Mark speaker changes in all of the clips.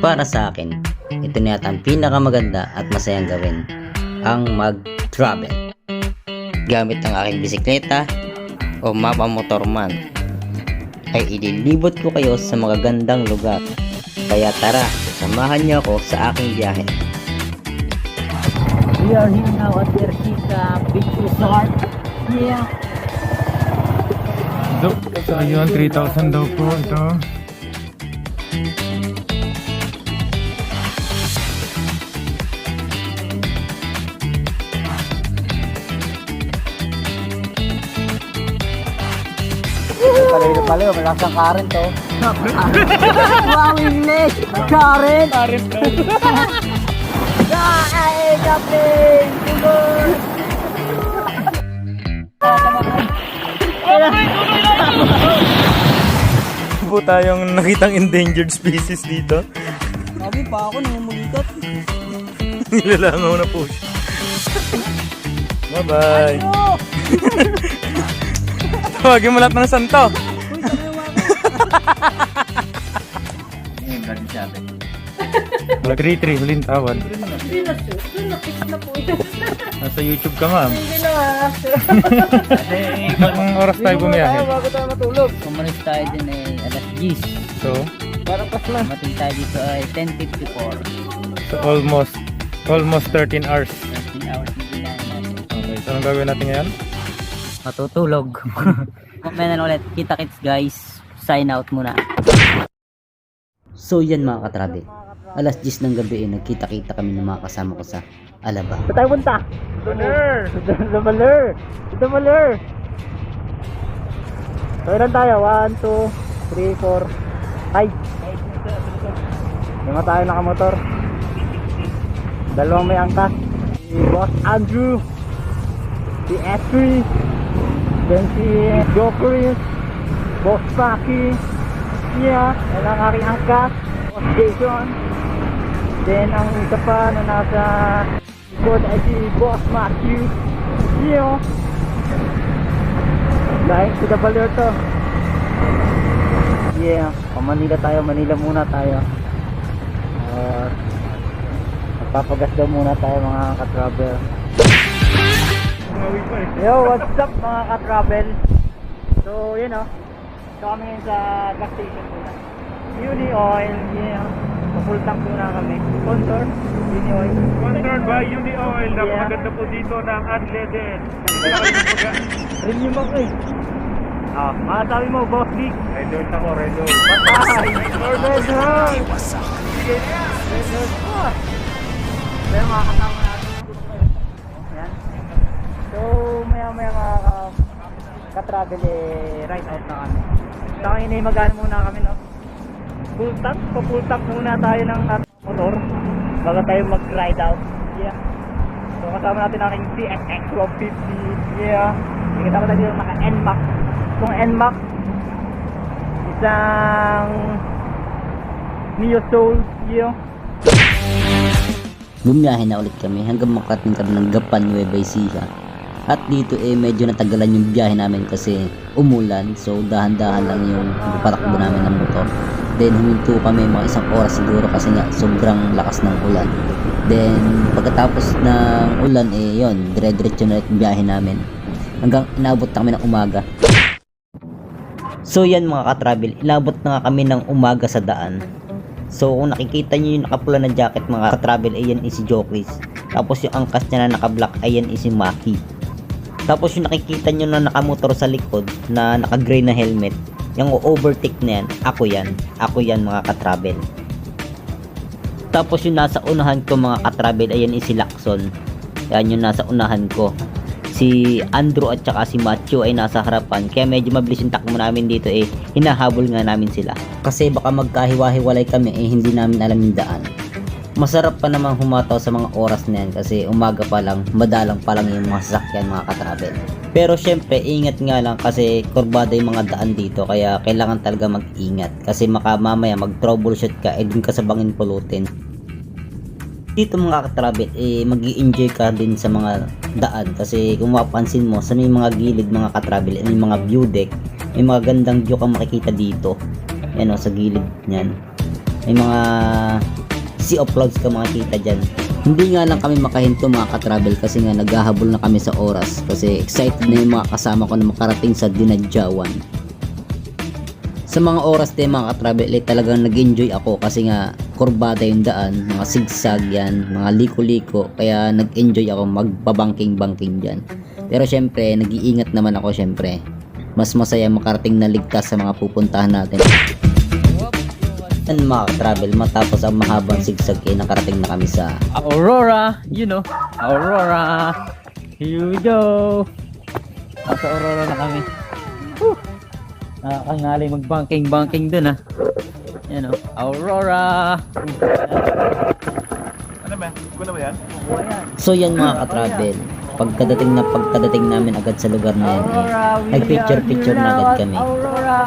Speaker 1: Para sa akin, ito na yata ang pinakamaganda at masayang gawin, ang mag-travel. Gamit ang aking bisikleta o mapamotor man, ay ililibot ko kayo sa mga gandang lugar. Kaya tara, samahan niyo ako sa aking biyahe. We are here now at Ercita Beach Resort. Yeah.
Speaker 2: So yun, 3,000 daw po ito.
Speaker 1: Palayo, malakas ang current to. Wow, English! Current!
Speaker 2: Current daw.
Speaker 1: Ay, Captain! Sigurd!
Speaker 2: Po tayong nakitang endangered species dito.
Speaker 1: Sabi pa ako, namumulikat.
Speaker 2: Nilalangaw na po siya. Bye-bye. Tawagin mo lahat ng santo. Wala 3-3, huling tawad. Nasa YouTube ka, ma'am. Ilang oras tayo bumiyahe?
Speaker 1: Bago tayo matulog. Umalis tayo din ay alas 10.
Speaker 2: So,
Speaker 1: Parang pas lang. Mating tayo dito ay 10:54.
Speaker 2: so almost 13 hours.
Speaker 1: 13 hours na binayan natin.
Speaker 2: Okay, so anong gagawin natin ngayon?
Speaker 1: Matutulog. Mamaya na ulit. Kita-kits guys. Sign out muna. So yan mga katrabe. Alas 10 ng gabi nagkita-kita kami ng mga kasama ko sa Alaba. Saan tayo punta?
Speaker 2: Baler!
Speaker 1: Ito Maler! So ilan tayo? 1, 2, 3, 4, 5. Lima tayo nakamotor. Dalawang may angkas. Si Boss Andrew, si Estri, then si Jokery, Boss Paki, yeah, yan ang aking angkas. Boss Jason, then ang isa pa na nasa likod ay si Boss Matthew, yeah. Dahil sa Dabaler to. Yeah, Manila tayo, Manila muna tayo. Magpapagas daw muna tayo mga ka-travel. Yo, what's up mga ka-travel? So, yun o. So, kami ngayon sa gas station muna. Uni Oil, yeah. Full tank muna kami. Sponsor, Uni Oil.
Speaker 2: Sponsored by Uni Oil. Napakaganda po dito ng unleaded.
Speaker 1: Renew mo ko eh. Masasabi mo, Boss Nick.
Speaker 2: Red Horse ako, Red Horse.
Speaker 1: Patay! Red Horse! Red Horse pa! Pero mga kasama natin yung grupo eh. Ayan. So, maya mga ka-travel ride out na kami. Sa kanina mag-ano muna kami, no? Full tank muna tayo ng motor bago tayo mag-ride out. Yeah. So, kasama natin ang aking CSX 150. Yeah. Kita ko tayo dito naka-NMAX. Itong NMAX, isang Neo Soul, yeah. Bumiyahe na ulit kami hanggang makarating kami ng Gapan, Nueva Ecija. At dito medyo natagalan yung biyahe namin kasi umulan. So dahan-dahan lang yung patakbo namin ng motor. Then huminto kami mga isang oras siguro kasi nga sobrang lakas ng ulan. Then pagkatapos ng ulan yun, dire-diretso na ulit yung biyahe namin. Hanggang inabot na kami ng umaga. So yan mga ka-travel, inabot na nga kami ng umaga sa daan. So kung nakikita nyo yung nakapula na jacket mga ka-travel, ayan is si Jokris. Tapos yung angkas niya na naka-black, ayan is si Maki. Tapos yung nakikita nyo na nakamotor sa likod na naka-gray na helmet, yung overtake na yan, ako yan mga ka-travel. Tapos yung nasa unahan ko mga ka-travel, ayan is si Lacson. Yan yung nasa unahan ko. Si Andrew at saka si Matthew ay nasa harapan, kaya medyo mabilis yung takbo namin dito hinahabol nga namin sila kasi baka magkahiwa-hiwalay kami hindi namin alam yung daan. Masarap pa namang humataw sa mga oras na yan kasi umaga pa lang, madalang pa lang yung mga sasakyan mga ka-travel. Pero syempre ingat nga lang kasi kurbada yung mga daan dito, kaya kailangan talaga mag-ingat kasi mamaya mag-troubleshoot ka dun ka sa bangin pulutin. Dito mga ka-travel mag-i-enjoy ka din sa mga daan kasi kung mapapansin mo sa may mga gilid mga ka-travel, may mga view deck, may mga gandang view kang makikita dito. Yan o, sa gilid niyan. May mga sea of clouds ka makikita dyan. Hindi nga lang kami makahinto mga ka-travel kasi nga naghahabol na kami sa oras kasi excited na yung mga kasama ko na makarating sa dinadyawan. Sa mga oras din mga ka-travel talagang nag-enjoy ako kasi nga kurbada yung daan, mga sigsag yan, mga liko-liko, kaya nag-enjoy ako magpabangking-bangking dyan. Pero syempre nag-iingat naman ako syempre. Mas masaya makarating na ligtas sa mga pupuntahan natin. Yan mga ka-travel, matapos ang mahabang sigsag nakarating na kami sa
Speaker 3: Aurora, Aurora. Here we go. Nasa Aurora na kami. Nakakangali mag-banking dun Yan Aurora.
Speaker 2: Ano ba? Kuna ba yan?
Speaker 1: So yan mga ka-travel, pagkadating namin agad sa lugar na yan nag-picture na agad kami.
Speaker 3: Aurora.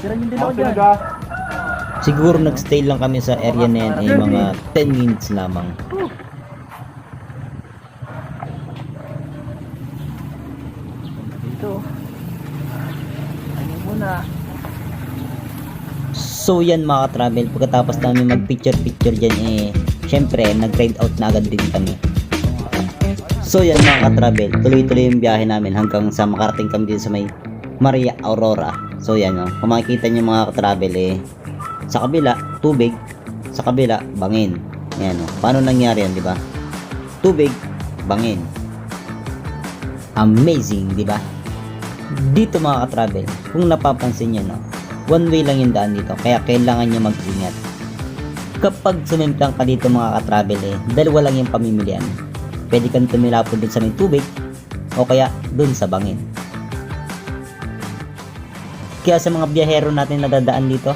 Speaker 3: Tira niyo din ako dyan.
Speaker 1: Siguro nagstay lang kami sa area na yan mga 10 minutes lamang.
Speaker 3: Dito. Ano muna?
Speaker 1: So yan mga ka-travel, pagkatapos namin mag-picture dyan syempre nag-ride out na agad din kami. So yan mga ka-travel, tuloy-tuloy yung biyahe namin hanggang sa makarating kami dito sa may Maria Aurora. So yan kung makikita nyo mga ka-travel sa kabila, tubig, sa kabila, bangin. Yan paano nangyari yan, di ba? Tubig, bangin. Amazing, di ba? Dito mga ka-travel, kung napapansin nyo one way lang yung daan dito, kaya kailangan nyo mag-ingat. Kapag sumimplang ka dito mga ka-travel dalawa lang yung pamimilian. Pwede kang tumilapon dun sa may tubig o kaya dun sa bangin. Kaya sa mga biyahero natin na dadaan dito,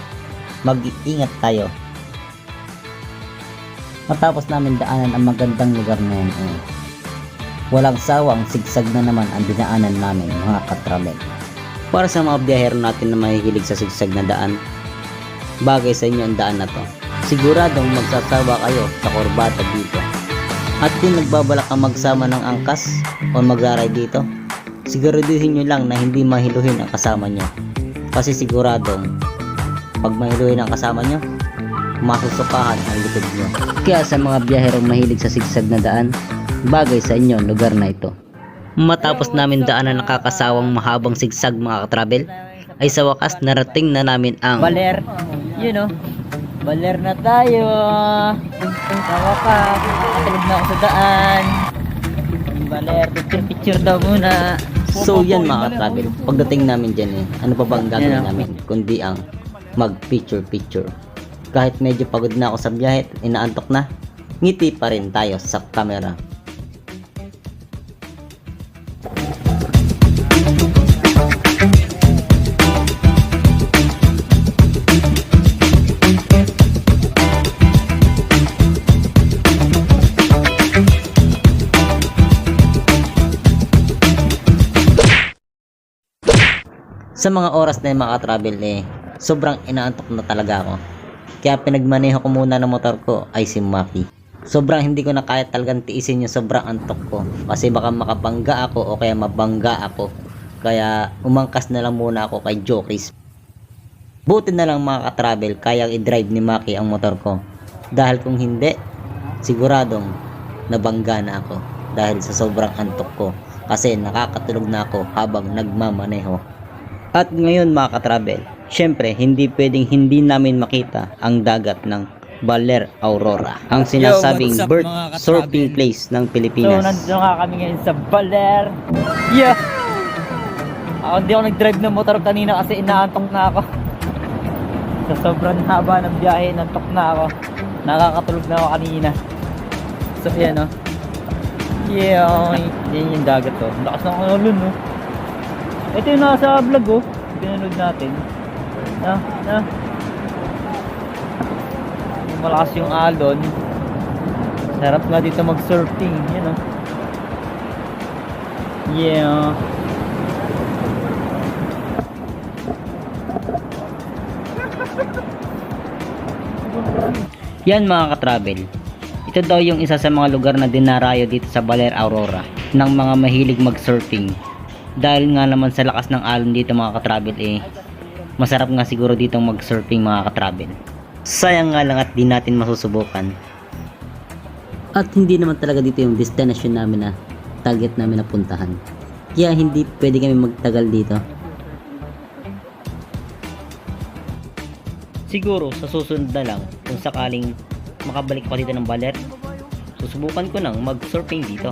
Speaker 1: mag-iingat tayo. Matapos namin daanan ang magandang lugar na yan walang sawang sigsag na naman ang dinaanan namin mga ka-travel. Para sa mga biyahero natin na mahihilig sa sigsag na daan, bagay sa inyo ang daan na to. Siguradong magsasawa kayo sa kurbata dito. At kung nagbabalak kang magsama ng angkas o magra-ride dito, siguraduhin nyo lang na hindi mahiluhin ang kasama nyo. Kasi siguradong pag mahiluhin ang kasama nyo, masusukahan ang likod nyo. Kaya sa mga biyaherong mahilig sa sigsag na daan, bagay sa inyo ang lugar na ito. Matapos namin daanan nakakasawang mahabang sigsag mga ka-travel, ay sa wakas narating na namin ang
Speaker 3: Baler. Baler na tayo. Sa wakas, nakatulog na ako sa daan. Baler, picture daw muna.
Speaker 1: So yan mga ka-travel, pagdating namin dyan ano pa ba ang gagawin namin kundi ang mag-picture. Kahit medyo pagod na ako sa biyahe, inaantok na, ngiti pa rin tayo sa camera. Sa mga oras na yung mga travel sobrang inaantok na talaga ako. Kaya pinagmaneho ko muna ng motor ko ay si Maki. Sobrang hindi ko na kaya talagang tiisin yung sobrang antok ko. Kasi baka makabangga ako o kaya mabangga ako. Kaya umangkas na lang muna ako kay Jokis. Buti na lang mga ka-travel kaya i-drive ni Maki ang motor ko. Dahil kung hindi, siguradong nabangga na ako. Dahil sa sobrang antok ko. Kasi nakakatulog na ako habang nagmamaneho. At ngayon mga ka-travel, syempre hindi pwedeng hindi namin makita ang dagat ng Baler Aurora, ang sinasabing
Speaker 3: what's up,
Speaker 1: bird
Speaker 3: mga ka-travel?
Speaker 1: surfing place ng
Speaker 3: So,
Speaker 1: Pilipinas.
Speaker 3: nandito nga kami ngayon sa Baler. Yeah! Hindi ako nag-drive ng motor kanina kasi inaantok na ako. Sa sobrang haba ng biyahe, nantok na ako. Nakakatulog na ako kanina. So, yan Yeah, yan yung dagat Ang lakas ng alon Ito yung nasa vlog pinanood natin. Malakas yung alon. Sarap nga dito mag-surfing, Yeah.
Speaker 1: Yan mga ka-travel, ito daw yung isa sa mga lugar na dinarayo dito sa Baler Aurora ng mga mahilig mag-surfing. Dahil nga naman sa lakas ng alon dito mga ka-travel Masarap nga siguro ditong mag-surfing mga ka-travel. Sayang nga lang at di natin masusubukan. At hindi naman talaga dito yung destination namin na target namin na puntahan. Kaya hindi pwede kami magtagal dito. Siguro sa susunod na lang kung sakaling makabalik pa dito ng Baler, susubukan ko nang mag-surfing dito.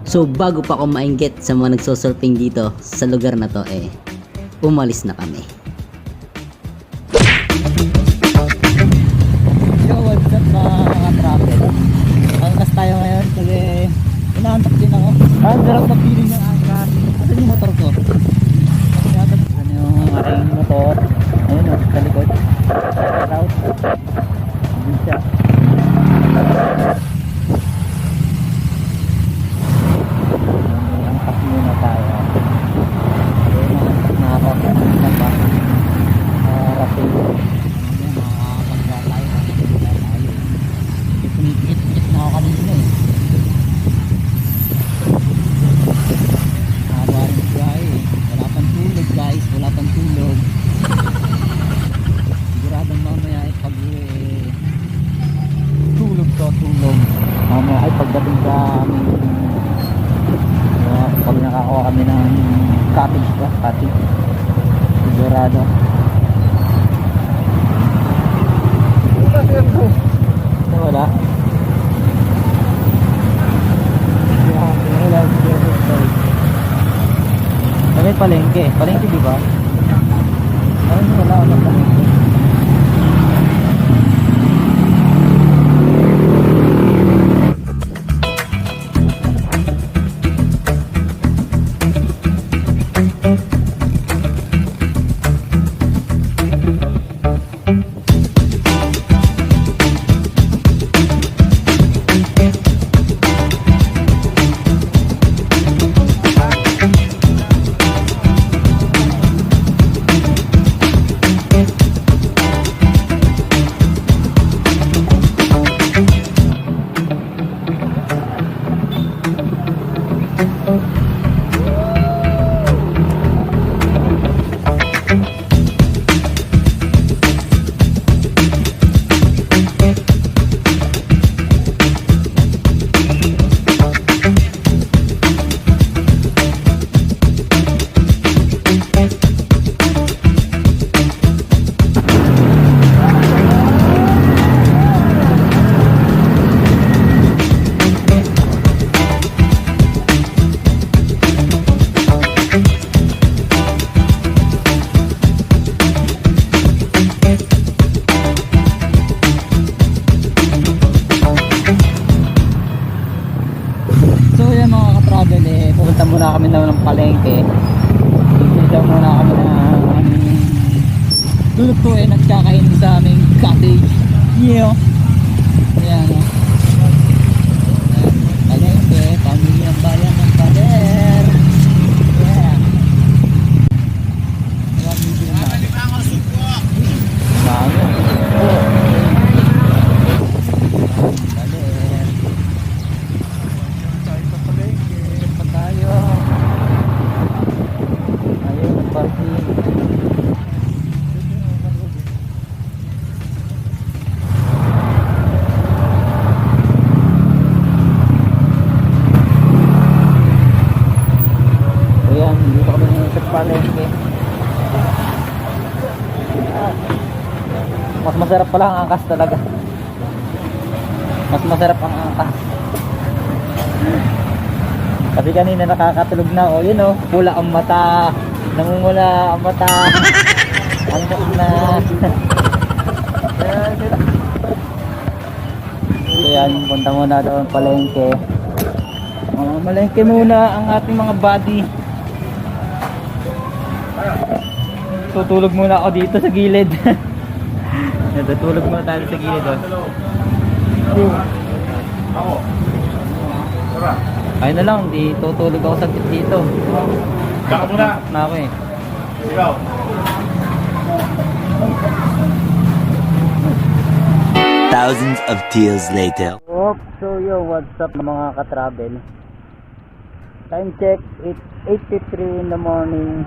Speaker 1: So bago pa ako mainggit sa mga nagsosurfing dito sa lugar na to umalis na kami.
Speaker 3: Yo, what's up mga travel? Angkas tayo ngayon kasi inaantok din ako. Ang sarap na feeling ng angkas. Asan yung motor ko? Asan yung aking motor? Ayun o, sa likod. Route. Hindi siya. Angkas muna tayo. Ayun, angkas na ako. Kasi It na ako kanina haba rin guys, wala pang tulog guys, wala pang tulog. Siguradong mamaya ay pag tulog mamaya ay pagdating sa aming pag nakakuha kami ng cottage sigurado wala. Kami palengke di ba? Ay, wala palengke. Pupunta muna kami daw ng palengke. Pupunta muna kami ng lulutuin at kakainin sa aming cottage. Yeah. Ayan o. Palengke, pamilyang bayan ng Baler. Yeah. Bago. Palengke. Mas masarap pala ang angkas talaga. Mas masarap ang angkas. Kasi kanina nakakatulog na o yun o, pula ang mata, namumula ang mata. Ang na. So yan, punta muna doon palengke. Malengke muna ang ating mga body. Tutulog muna ako dito sa gilid. Tutulog muna tayo sa gilid. Ayun na lang, di tutulog ako sa dito.
Speaker 2: Baka muna.
Speaker 3: Na ako eh.
Speaker 2: Ikaw.
Speaker 4: Thousands of tears later.
Speaker 3: So yo, what's up mga ka-travel? Time check, 8:53 in the morning.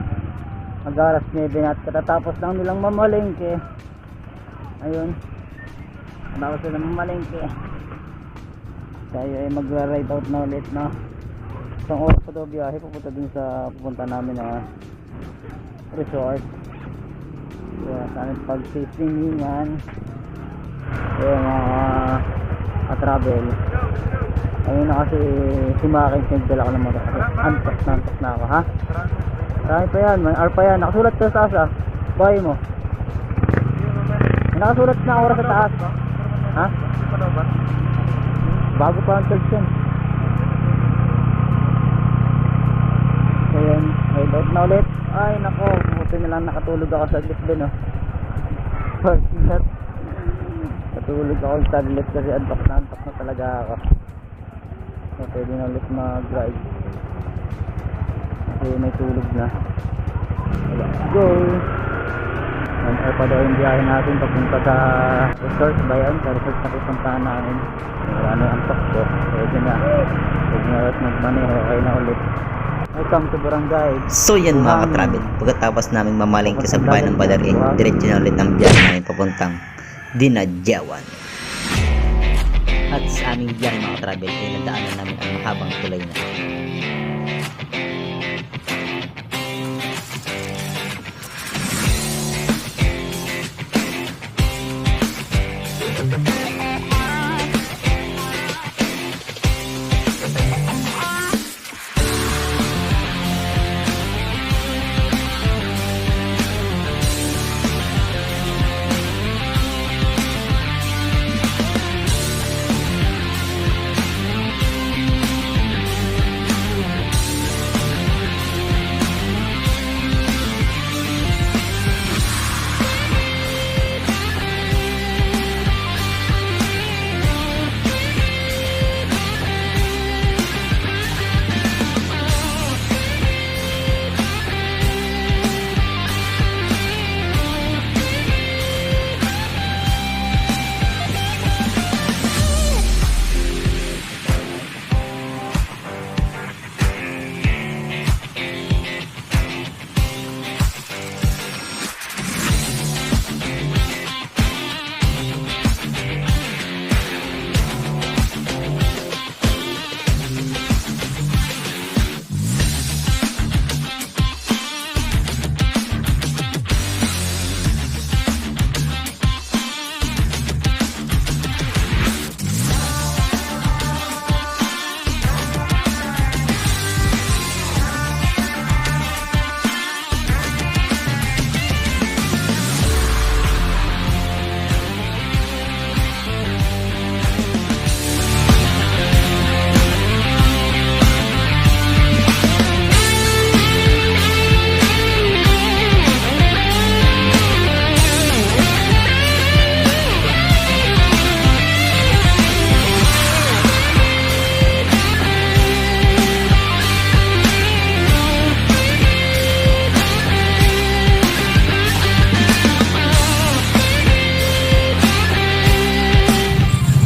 Speaker 3: Mag-aras 9 at katatapos lang nilang mamalengke. Ayun. Tapos nilang mamalengke. Tayo ay magra-ride out na ulit, no? Isang oras pa daw biyahe pupunta dun sa pupunta namin na resort. Kaya sana pag-safety yan. Kaya mga ka-travel. Ayun na kasi si Makin nagdala ko ng motor kasi antok na ako, ha? Marami pa yan, may R pa yan. Nakasulat sa taas, ah. Buhay mo. May nakasulat na oras sa taas. Ha? Bago pa ang church yan. Ayan, ride out na ulit. Ay nako, buti na lang nakatulog ako sa glit din, oh. Parking lot. Natulog ako sa glit kasi antok na talaga ako. So pwede na ulit mag-ride kasi may tulog na. Let's go. 1 hour pa daw yung biyahe natin papunta sa resort ba yan? Sa resort na pupuntahan namin. Wala na yung antok ko. Pwede na ulit magmaneho. Okay na ulit. Welcome to Barangay.
Speaker 1: So yan mga ka-travel, pagkatapos namin mamalengke sa bayan ng Baler, diretso na ulit ang biyahe namin papuntang Dinadjawan. At sa aming biyahe mga ka-travel ay nadaanan namin ang mahabang tulay na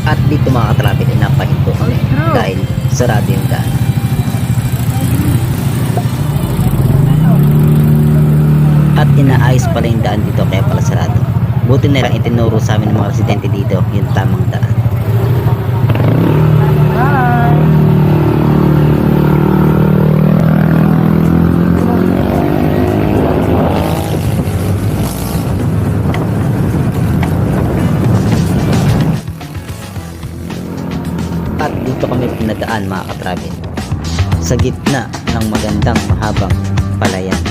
Speaker 1: at dito mga ka-travel ay napahinto kami dahil sarado yung daan. At inaayos pala yung daan dito kaya pala sarado. Buti na lang itinuro sa amin ng mga residente dito yung tamang daan. At dito kami pinadaan mga ka-travel sa gitna ng magandang mahabang palayan.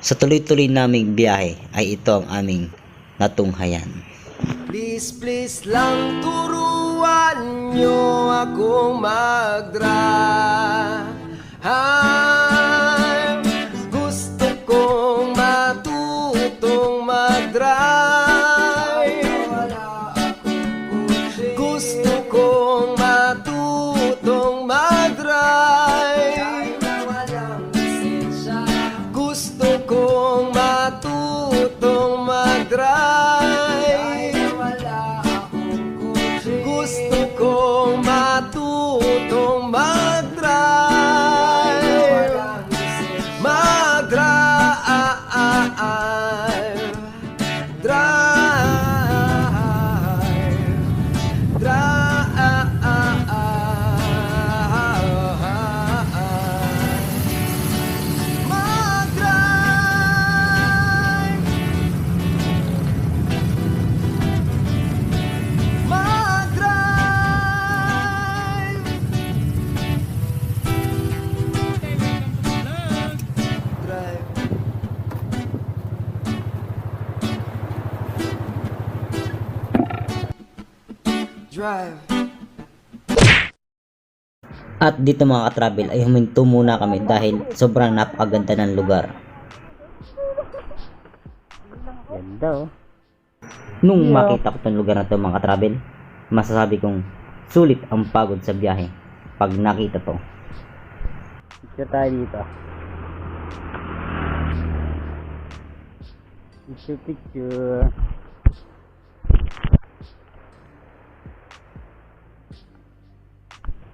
Speaker 1: Sa tuloy-tuloy naming biyahe ay ito ang aming natunghayan.
Speaker 5: Please, please lang turuan nyo akong mag-drive. Gusto kong matutong mag-drive. Gusto kong matutong mag-drive. Gusto kong matutong mag-drive. Gusto kong matutong mag-drive. Mag-drive. Drive. Drive.
Speaker 1: At dito mga ka-travel ay huminto muna kami dahil sobrang napakaganda ng lugar.
Speaker 3: Ganda oh.
Speaker 1: Nung makita ko tong lugar na to mga ka-travel, masasabi kong sulit ang pagod sa biyahe pag nakita to.
Speaker 3: Picture tayo dito. Picture.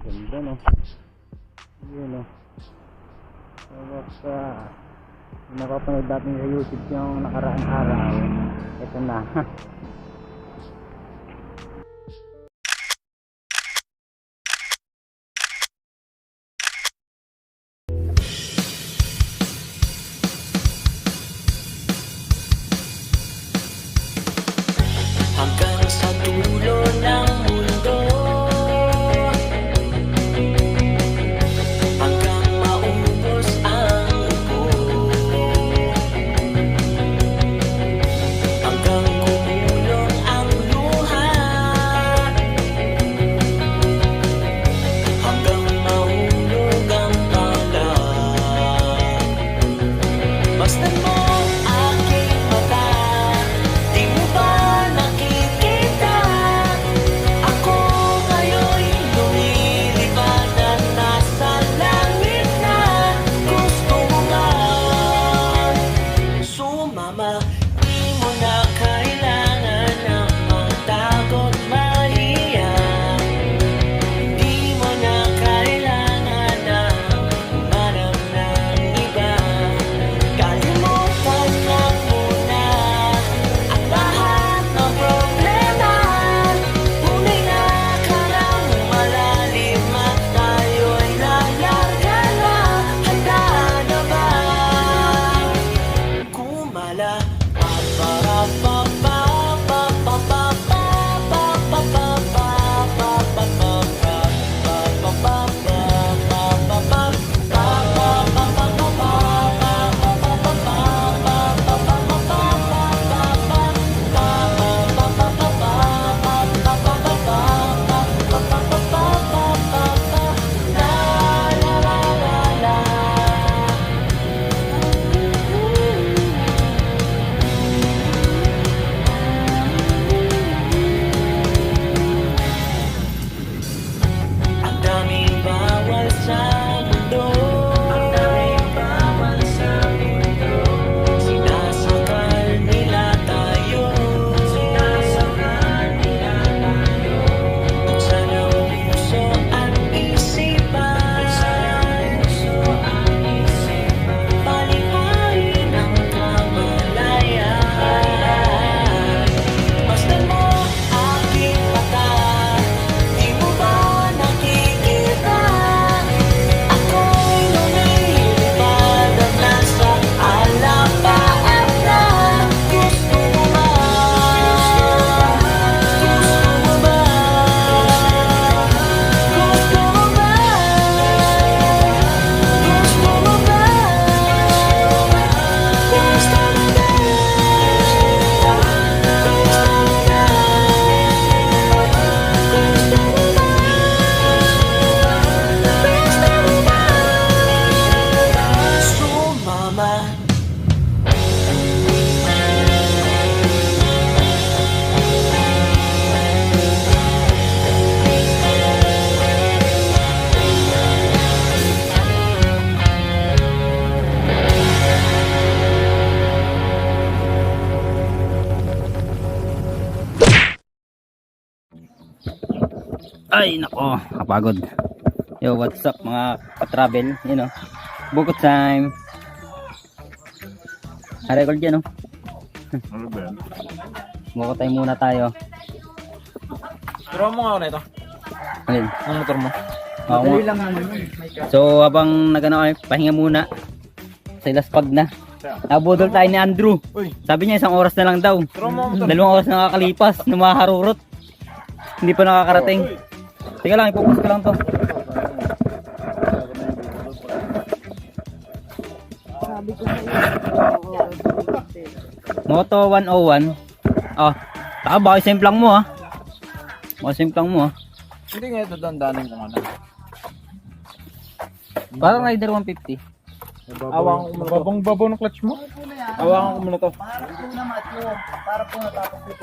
Speaker 3: Ganda no. Yun no. Basta napapanood natin sa YouTube yung nakaraang araw. Ito na.
Speaker 5: Hanggang sa dulo ng mundo, hanggang maubos ang upo, hanggang kumulo
Speaker 3: Ay, nako, kapagod. Yo, what's up mga ka-travel? You know, buko time. Record yan, no?
Speaker 2: Ano ba yan?
Speaker 3: Buko time muna tayo.
Speaker 6: Turo mo nga ako na ito.
Speaker 3: Ayun.
Speaker 6: Ang motor mo.
Speaker 3: Oo nga. So, habang nagano kami, pahinga muna. Sa ilaspag na. Nabudol tayo ni Andrew. Sabi niya 1 oras na lang daw. 2 oras na nakakalipas na maharurot. Hindi pa nakakarating. Teka lang, ipokus ko lang to. Moto 101. Oh, taka baka simplang mo ha. Baka simplang mo ha.
Speaker 6: Hindi nga ito dandanin kung ano.
Speaker 3: Parang Rider 150.
Speaker 6: Awang ko muna to.
Speaker 2: Babang-babaw ng clutch mo?
Speaker 6: Awangan ko muna to.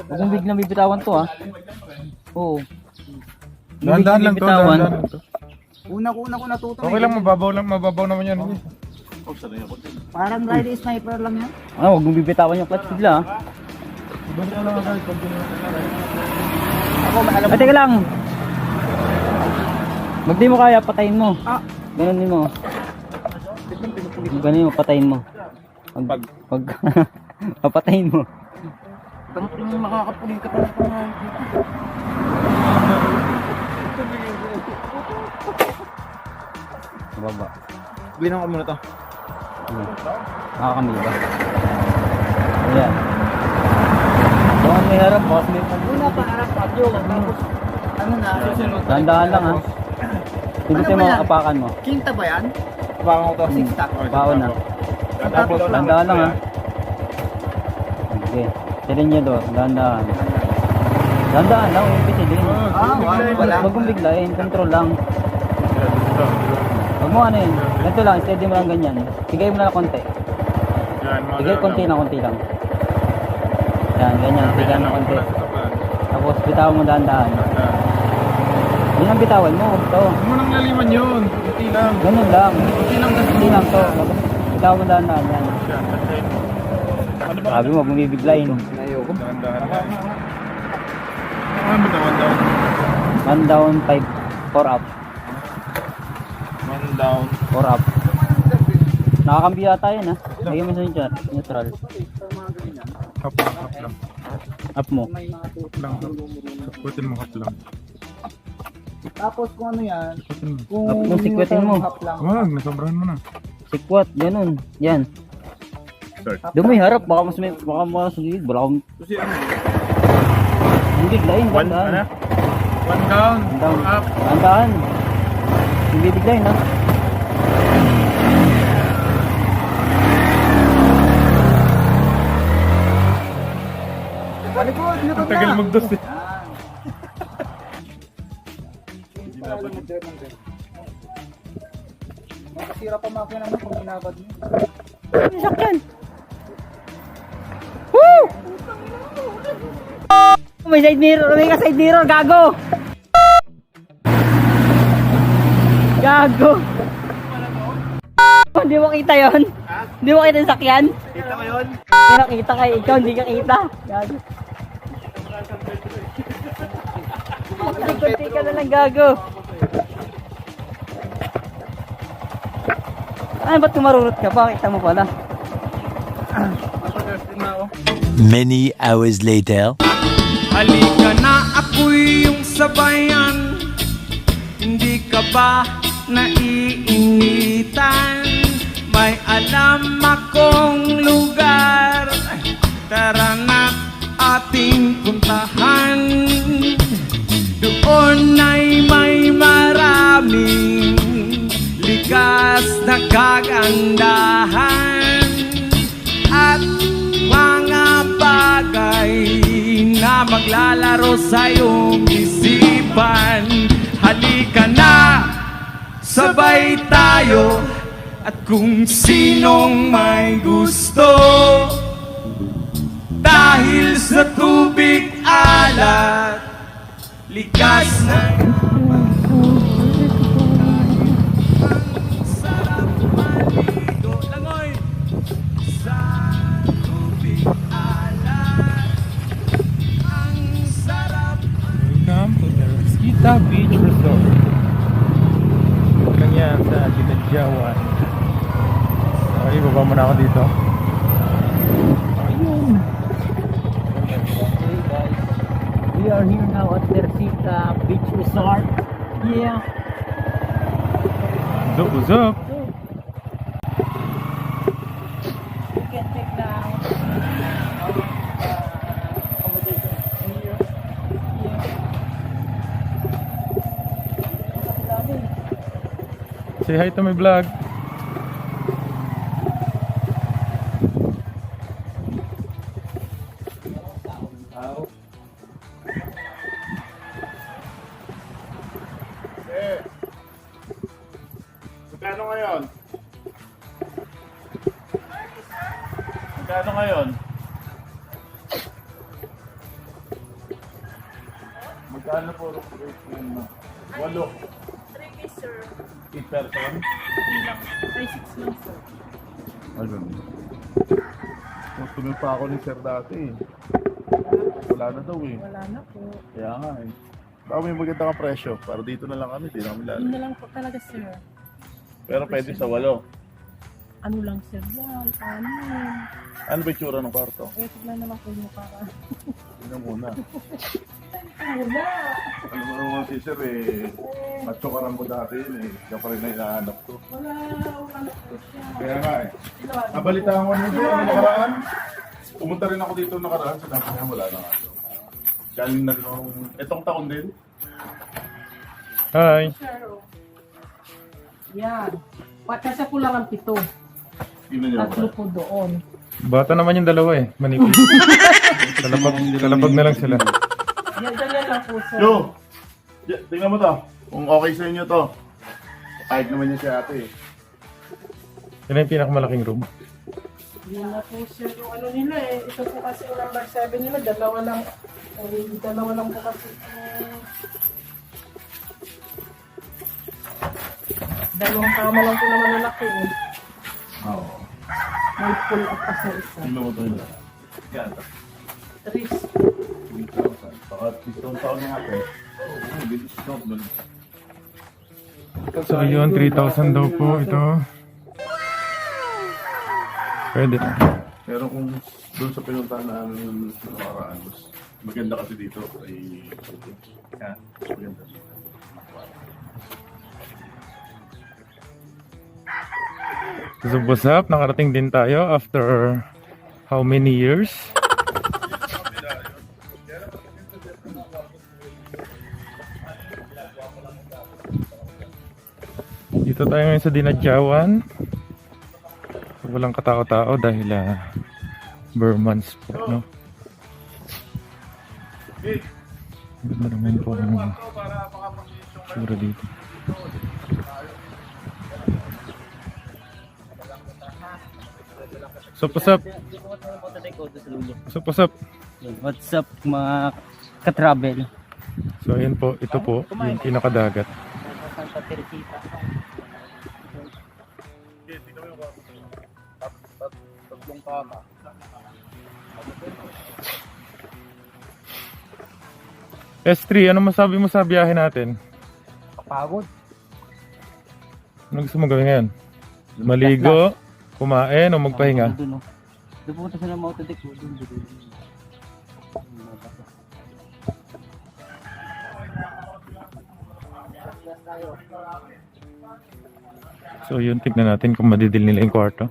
Speaker 3: Huwag mong biglang bibitawan to ha. Oo.
Speaker 2: Dahan-dahan lang to, dahan-dahan lang to.
Speaker 7: Una-una ko natuto.
Speaker 2: Okay lang, mababaw naman yan.
Speaker 7: Parang rider sniper lang yan.
Speaker 3: Ah, huwag mong bibitawan yung clutch bigla ha. Ay, teka lang. Mag di mo kaya, patayin mo. Ganunin mo. Ganunin mo, patayin mo. Pag papatayin mo.
Speaker 7: Makakapunin ka pa ng
Speaker 3: Baba.
Speaker 6: Bilang ko muna to.
Speaker 3: Nakakamili ba? Ayan. Doon may harap, boss. May
Speaker 7: Una pa harap pa yun. Tapos ano na?
Speaker 3: dahan-dahan lang ha. Pindutin mo, apakan mo.
Speaker 7: Quinta ba yan?
Speaker 6: Awangan ko to.
Speaker 7: 6 stack.
Speaker 3: Baon na.
Speaker 7: Tapos
Speaker 3: Dahan-dahan lang ha. Okay. Silin niyo doon, dahan-dahan. Dahan-dahan lang, yung pisilin.
Speaker 7: wala.
Speaker 3: Huwag mong biglayin, control lang. Huwag mo ano yun, ganito lang, steady mo lang ganyan. Bigay mo na lang konti. Bigay konti lang. Yan, ganyan, bigay mo konti. Tapos bitawan mo dahan-dahan. Yun ang bitawan mo, ito.
Speaker 2: Huwag mo nang laliman yun. Kunti lang.
Speaker 3: Ganun lang. Hindi lang to. Bitawan mo dahan-dahan yan. Sabi mo, huwag mong bibiglayin.
Speaker 2: Dahan-dahan lang. Ano ba dahan-dahan?
Speaker 3: 1 down, 5, 4 up.
Speaker 6: 1 down.
Speaker 3: 4 up. Nakakambi yata yun ha. Lagyan mo sa neutral.
Speaker 2: Hap lang.
Speaker 3: Up mo.
Speaker 2: Hap lang. Saputin mo, hap lang.
Speaker 7: Tapos kung ano yan,
Speaker 2: Saputin mo.
Speaker 7: kung
Speaker 3: Up mo, sikwetin mo.
Speaker 7: hap lang.
Speaker 2: Wag, nasobrahan mo na.
Speaker 3: Sikwat, ganun. Yan.
Speaker 2: Start.
Speaker 3: Doon mo harap, baka mas may, baka mas ligid. Wala akong, hindi biglayin, dahan-dahan.
Speaker 2: 1 down.
Speaker 3: Down.
Speaker 2: Up.
Speaker 3: Dahan-dahan. Hindi biglayin ha.
Speaker 2: Ang tagal mag-dos eh.
Speaker 7: Makasira pa makina mo kung inabad mo.
Speaker 3: Sakyan. Woo! May side mirror, may ka-side mirror, gago! Gago! Hindi mo kita yon? Hindi mo kita yung sakyan?
Speaker 6: Kita mo yun?
Speaker 3: Hindi nakita kayo, ikaw hindi ka kita. Gago. Kunti ka na lang, gago. Ano ba't kumarurot ka? Pakita mo pala.
Speaker 4: Many hours later.
Speaker 5: Halika na, ako'y iyong sabayan. Hindi ka ba naiinitan? May alam akong lugar. Tara na ating puntahan. Doon ay may maraming likas na kagandahan at mga bagay na maglalaro sa iyong isipan. Halika na, sabay tayo, at kung sinong may gusto, dahil sa tubig alat, likas na sarap maligo. Langoy! Sa tubig alat, ang sarap.
Speaker 2: Welcome to the
Speaker 8: Vista Beach Resort. Lang yan sa Dinadjawan. Okay, baba muna ako dito. Ayun.
Speaker 3: Hey guys, we are here now at Teresita Beach Resort. Yeah.
Speaker 8: What's up?
Speaker 3: You can check down accommodation here.
Speaker 8: Say hi to my vlog.
Speaker 6: Magkano ngayon? Magkano ngayon? Magkano po rate mo? 8.
Speaker 9: 3K, sir.
Speaker 6: 8 person?
Speaker 9: Bilang. Ay, 6 lang, sir.
Speaker 6: Ayun. Customer pa ako ni Sir dati eh. Wala na daw eh.
Speaker 9: Wala na po.
Speaker 6: Kaya nga eh. Baka may maganda kang presyo. Para dito na lang kami. Di na kami
Speaker 9: Yun
Speaker 6: lalaki.
Speaker 9: na lang po talaga, sir.
Speaker 6: Pero pwede sa 8.
Speaker 9: Ano lang, sir? Yan, ano?
Speaker 6: Ano ba yung tsura ng kwarto?
Speaker 9: Eh, tignan naman po yung mukha ka.
Speaker 6: Tingnan muna.
Speaker 9: Wala!
Speaker 6: Ano mo naman si Sir eh. Macho ka mo dati yun eh. Kaya pa rin na hinahanap ko.
Speaker 9: Wala na po siya.
Speaker 6: Kaya nga eh. Nabalitaan ko nito yung nakaraan. Pumunta rin ako dito nakaraan. Sinabi niya wala na nga. Galing na rin akong... Itong taon din.
Speaker 8: Hi.
Speaker 9: Sir, oh. Yan. Kasi po lang ang 7.
Speaker 6: Tingnan niyo.
Speaker 9: 3 po doon.
Speaker 8: Bata naman yung dalawa eh. Manipis. Kalapag na lang sila.
Speaker 9: Yan, ganyan lang po, sir.
Speaker 6: Yo! Tingnan mo to. Kung okay sa inyo to. Kahit naman niya si ate eh.
Speaker 8: Yan yung pinakamalaking room.
Speaker 9: Yan na po, sir. Yung ano nila eh. Ito po kasi yung number 7 nila. Dalawa lang po kasi. Dalawang kama lang po naman lalaki eh.
Speaker 6: Oo.
Speaker 9: May pull up pa sa isa.
Speaker 6: Tingnan mo to yun. Yan.
Speaker 9: 3.
Speaker 6: 3,000. Baka 6,000 taon nga ate. Oo, discount nun.
Speaker 8: So yun, 3,000 daw po ito. Pwede na.
Speaker 6: Pero kung doon sa pinuntahan namin sa nakaraan, mas maganda kasi dito ay maganda.
Speaker 8: So what's up? Nakarating din tayo after how many years? Dito tayo ngayon sa Dinadjawan. Walang katao-tao dahil Burmans po, no? Ganda naman po ang sura dito. So what's up? So what's up?
Speaker 3: What's up mga ka-travel?
Speaker 8: So ayan po, ito po yung pinakadagat.
Speaker 3: Santa Teresita.
Speaker 6: Tatlong kama.
Speaker 8: S3, ano masabi mo sa biyahe natin?
Speaker 3: Kapagod.
Speaker 8: Ano gusto mo gawin ngayon? Maligo, kumain o magpahinga?
Speaker 3: Doon pumunta sila ng Mautadek. Doon.
Speaker 8: So yun, tignan natin kung madidil nila yung kwarto.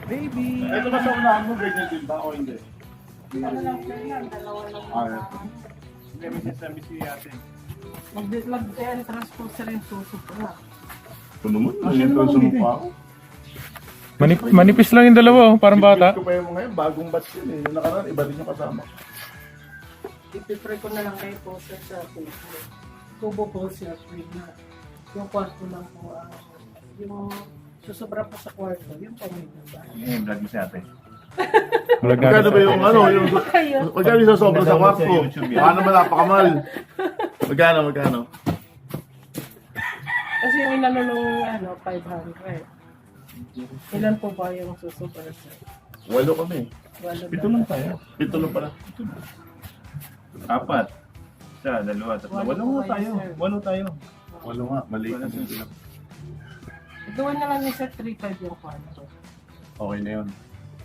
Speaker 6: Baby! Ito ba sa unahan mo, ganyan din ba o hindi?
Speaker 9: Ano lang sir yan? Dalawa lang.
Speaker 6: Hindi, may sinasabi si ate.
Speaker 9: Mag-entrance po sir yung susupo na.
Speaker 6: Ano mo? Nag-entrance mo pa ako?
Speaker 8: Manipis lang yung dalawa, oh, parang bata.
Speaker 6: Ko pa yung ngayon, bagong batch yun eh. Yung nakaraan, iba din yung kasama.
Speaker 9: Ipipray ko na lang kayo po sir sa Facebook. Kubo po sir, na yung kwarto lang po. Yung susobra po sa kwarto, yung pamilya.
Speaker 6: Yung vlog mo si ate.
Speaker 8: Magkano
Speaker 6: ba yung ano? Magkano yung sobra sa kwarto? Baka naman napakamal. Magkano?
Speaker 9: Kasi yung inano nung 500. Ilan po ba yung susubra sir?
Speaker 6: 8 kami. 7 lang tayo. 7 lang pala. 4. Siya, 2, 3. 8 nga tayo. 8 tayo. 8 nga, mali.
Speaker 9: Doon na lang yung sir, 3.5 yung kwarto.
Speaker 6: Okay na yun.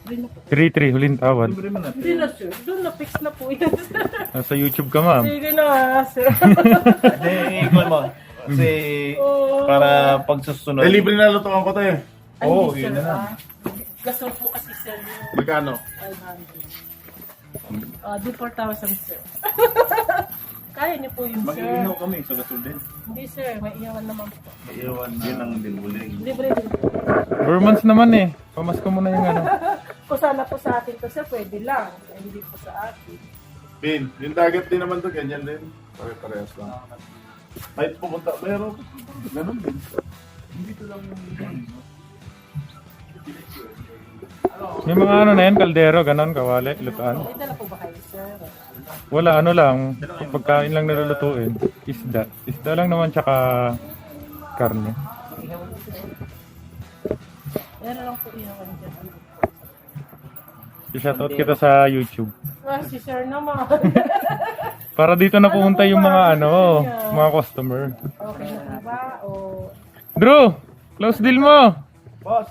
Speaker 8: 3-3, huling tawad.
Speaker 6: Libre mo natin.
Speaker 9: Hindi na sir, doon na fix na po yan sir.
Speaker 8: Nasa YouTube ka, ma'am.
Speaker 9: Sige na sir.
Speaker 5: Hindi, ikon mo. Kasi para pag susunod.
Speaker 6: Libre na lutuan ko to eh.
Speaker 9: Ay,
Speaker 5: Oo,
Speaker 9: hindi,
Speaker 5: yun
Speaker 9: sir,
Speaker 5: na lang.
Speaker 9: Gasol po kasi sir yung
Speaker 6: Magkano?
Speaker 9: 500. Di 4,000 sir. Kaya niyo po yun sir.
Speaker 6: Mag-iinaw kami sa gasol din.
Speaker 9: Hindi sir, may iyawan naman po.
Speaker 6: Iyawan na. Yun ang libuling.
Speaker 9: Libre din.
Speaker 8: Burmans naman eh. Pamasko mo na yung ano.
Speaker 9: Kung sana po sa atin to sir, pwede lang. Hindi po sa atin.
Speaker 6: Pin, yung dagat din naman to, ganyan din. Pare-parehas lang. Kahit pumunta, pero ganun din. Dito lang yung
Speaker 8: May mga ano na yan, kaldero, ganon, kawali, lutuan.
Speaker 9: May dala po ba kayo sir?
Speaker 8: Wala, ano lang, pagkain lang nilulutuin. Isda. Isda lang naman, tsaka karne.
Speaker 9: Meron lang po iyawan dyan.
Speaker 8: I-shoutout kita sa YouTube.
Speaker 9: Si sir naman.
Speaker 8: Para dito na pumunta yung mga ano, mga customer.
Speaker 9: Okay na ba? O
Speaker 8: Drew! Close deal mo!
Speaker 5: Boss!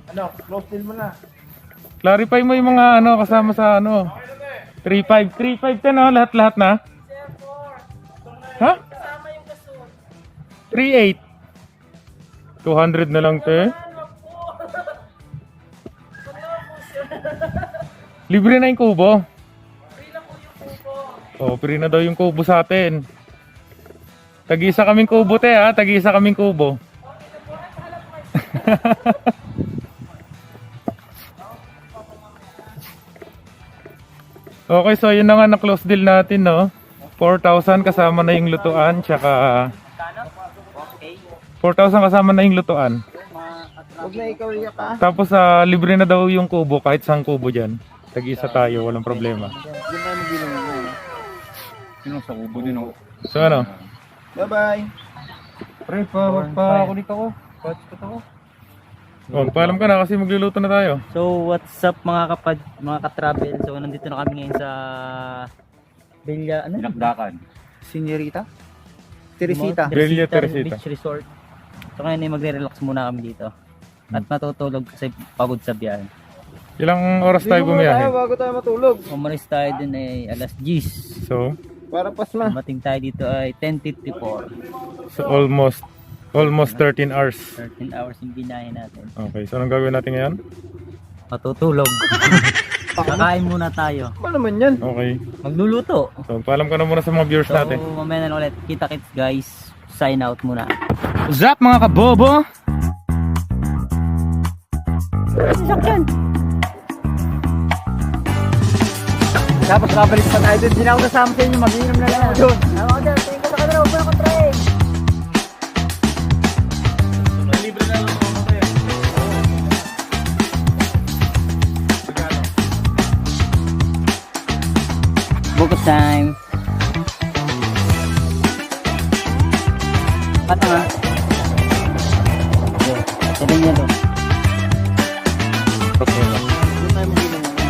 Speaker 5: Ano, close deal mo na.
Speaker 8: Clarify mo yung mga ano kasama sa ano. 3.5. 3.5 ka no? Lahat-lahat na? Ha?
Speaker 9: kasama yung gasol.
Speaker 8: 3.8. 200 na lang te. Libre na yung kubo.
Speaker 9: Free lang po yung kubo.
Speaker 8: Oh, free na daw yung kubo sa atin. Tag-isa kaming kubo te ha. Tag-isa kaming kubo. Okay, so yun na nga na close deal natin, no? 4,000 kasama na yung lutuan, tsaka 4,000 kasama na yung lutuan.
Speaker 7: Huwag na ikaw iyak ka.
Speaker 8: Tapos libre na daw yung kubo, kahit saan kubo dyan. Tag-isa tayo, walang problema.
Speaker 7: Diyan tayo mag-inom na.
Speaker 6: Sino sa kubo din ako?
Speaker 8: So ano?
Speaker 7: Bye-bye.
Speaker 8: Pre, kulit ako. Paalam ka na kasi magluluto na tayo.
Speaker 3: So what's up mga ka-travel? So nandito na kami ngayon sa Bella, ano?
Speaker 5: Nakdakan.
Speaker 7: Senyorita? Teresita.
Speaker 8: Bella Teresita.
Speaker 3: Beach Resort. So ngayon ay magre-relax muna kami dito. At matutulog kasi pagod sa biyahe.
Speaker 8: Ilang oras tayo
Speaker 7: Tayo
Speaker 8: bumiyahe?
Speaker 7: bago tayo matulog.
Speaker 3: Umalis tayo din ay alas 10.
Speaker 8: So,
Speaker 7: Para pasma.
Speaker 3: Dumating tayo dito ay 10:54.
Speaker 8: so almost 13 hours.
Speaker 3: 13 hours yung binahe natin.
Speaker 8: Okay, so anong gagawin natin ngayon?
Speaker 3: Matutulog. Kakain muna tayo.
Speaker 7: Ano naman yan?
Speaker 8: Okay.
Speaker 3: Magluluto.
Speaker 8: So, paalam ka na muna sa mga viewers
Speaker 3: So
Speaker 8: natin.
Speaker 3: mamaya na ulit. Kita-kits guys. Sign out muna.
Speaker 8: Zap mga kabobo!
Speaker 7: Dapat kabalik pa tayo doon. Hindi na ako kasama sa inyo. Mag-iinom na lang ako doon. Ako doon. Tingin ko sa kanila. Huwag mo na kontrahin.
Speaker 5: Libre na lang ako kayo.
Speaker 3: Bukas time. Ano nga? Sabihin niya doon.
Speaker 7: Doon tayo mag-iinom na lang.